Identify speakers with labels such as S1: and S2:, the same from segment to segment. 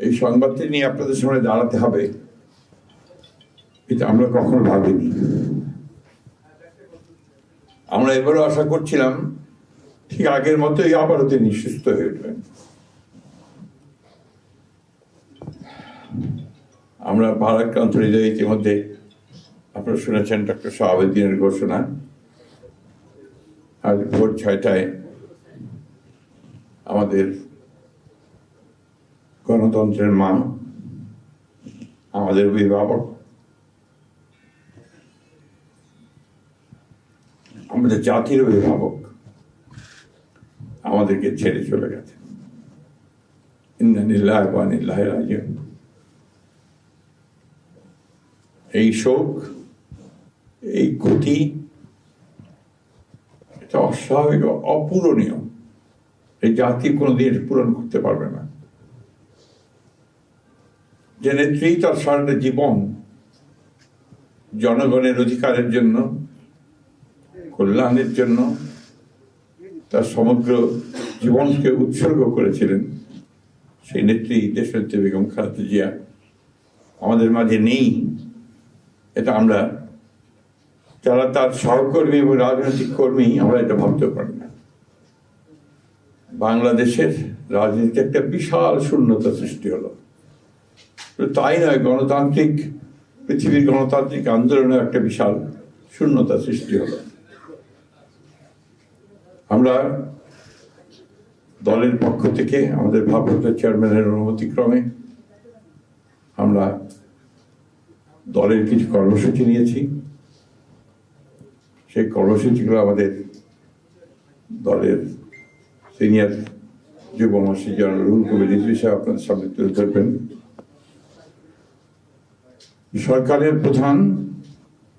S1: এই সংবাদটি নিয়ে আপনাদের সামনে দাঁড়াতে হবে, এটা আমরা কখনো ভাবিনি। আমরা এবারও আশা করছিলাম ঠিক আগের মতোই আবারও তিনি সুস্থ হয়ে উঠবেন। আমরা ভারাক্রান্ত হৃদয়ে ইতিমধ্যে আপনারা শুনেছেন ডক্টর শাহাবুদ্দিনের ঘোষণা। আজ ভোর 6টায় আমাদের গণতন্ত্রের মা, আমাদের অভিভাবক, আমাদের জাতির অভিভাবক আমাদেরকে ছেড়ে চলে গেছে। ইন্না লিল্লাহি ওয়া ইন্না ইলাইহি রাজিউন। এই শোক, এই ক্ষতি, এটা অস্বাভাবিক, অপূরণীয়। এই জাতি কোনোদিন পূরণ করতে পারবে না। যে নেত্রী তার সারাটা জীবন জনগণের অধিকারের জন্য, কল্যাণের জন্য তার সমগ্র জীবনকে উৎসর্গ করেছিলেন, সেই নেত্রী দেশনেত্রী বেগম খালেদা জিয়া আমাদের মাঝে নেই। এটা আমরা যারা তার সহকর্মী এবং রাজনৈতিক কর্মী, আমরা এটা ভাবতে পারি না। বাংলাদেশের রাজনীতিতে একটা বিশাল শূন্যতা সৃষ্টি হলো। তাই নয়, পৃথিবীর গণতান্ত্রিক আন্দোলনে একটা বিশাল শূন্যতা সৃষ্টি হলো। আমরা দলের পক্ষ থেকে আমাদের ভারপ্রাপ্ত চেয়ারম্যানের অনুমতিক্রমে আমরা দলের কিছু কর্মসূচি নিয়েছি। সেই কর্মসূচিগুলো আমাদের দলের সিনিয়র যুব মহাসচিব জনাব রুহুল কবির রিজভী সাহেব আপনাদের সামনে তুলে ধরবেন। সরকারের প্রধান,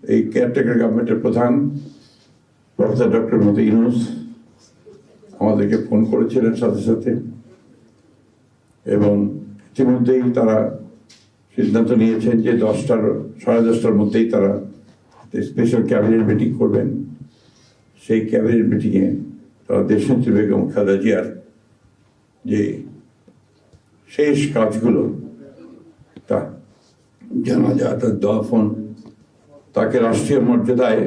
S1: এই কেয়ারটেকার গভর্নমেন্টের প্রধান প্রফেসর ডক্টর মোহাম্মদ ইউনূস আমাদেরকে ফোন করেছিলেন সাথে সাথে, এবং ইতিমধ্যেই তারা সিদ্ধান্ত নিয়েছেন যে 10টার মধ্যেই তারা স্পেশাল ক্যাবিনেট মিটিং করবেন। সেই ক্যাবিনেট মিটিংয়ে তারা দেশনেত্রী বেগম খালেদা জিয়ার যে শেষ কাজগুলো, তা জানাজা, তার দাফন, তাকে রাষ্ট্রীয় মর্যাদায়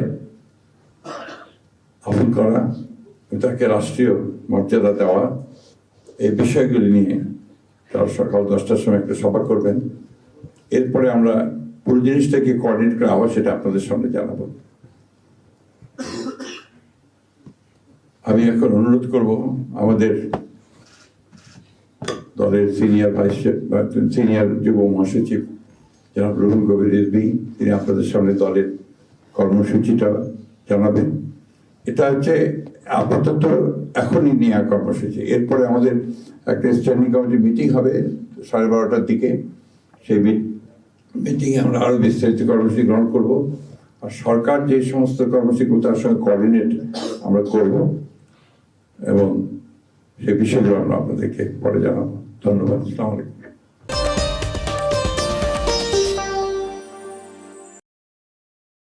S1: দাফন করা, তাকে রাষ্ট্রীয় মর্যাদা দেওয়া, এই বিষয়গুলি নিয়ে তারা সকাল 10টার সময় একটা সভা করবেন। এরপরে আমরা পুরো জিনিসটাকে কোঅর্ডিনেট করে আবার সেটা আপনাদের সামনে জানাবো। আমি এখন অনুরোধ করব আমাদের দলের সিনিয়র যুব মহাসচিব জনাব রুহুল কবির রিজভী, তিনি আপনাদের সামনে দলের কর্মসূচিটা জানাবেন। এটা হচ্ছে আপাতত এখনই নেওয়া কর্মসূচি। এরপরে আমাদের একটা স্ট্যান্ডিং কমিটি মিটিং হবে 12:30টার দিকে। সেই মিটিংয়ে আমরা আরও বিস্তারিত কর্মসূচি গ্রহণ করব। আর সরকার যে সমস্ত কর্মসূচিগুলো তার সঙ্গে কোঅর্ডিনেট আমরা করব, এবং সেই বিষয়গুলো আমরা আপনাদেরকে পরে জানাবো। ধন্যবাদ। আসসালামু আলাইকুম।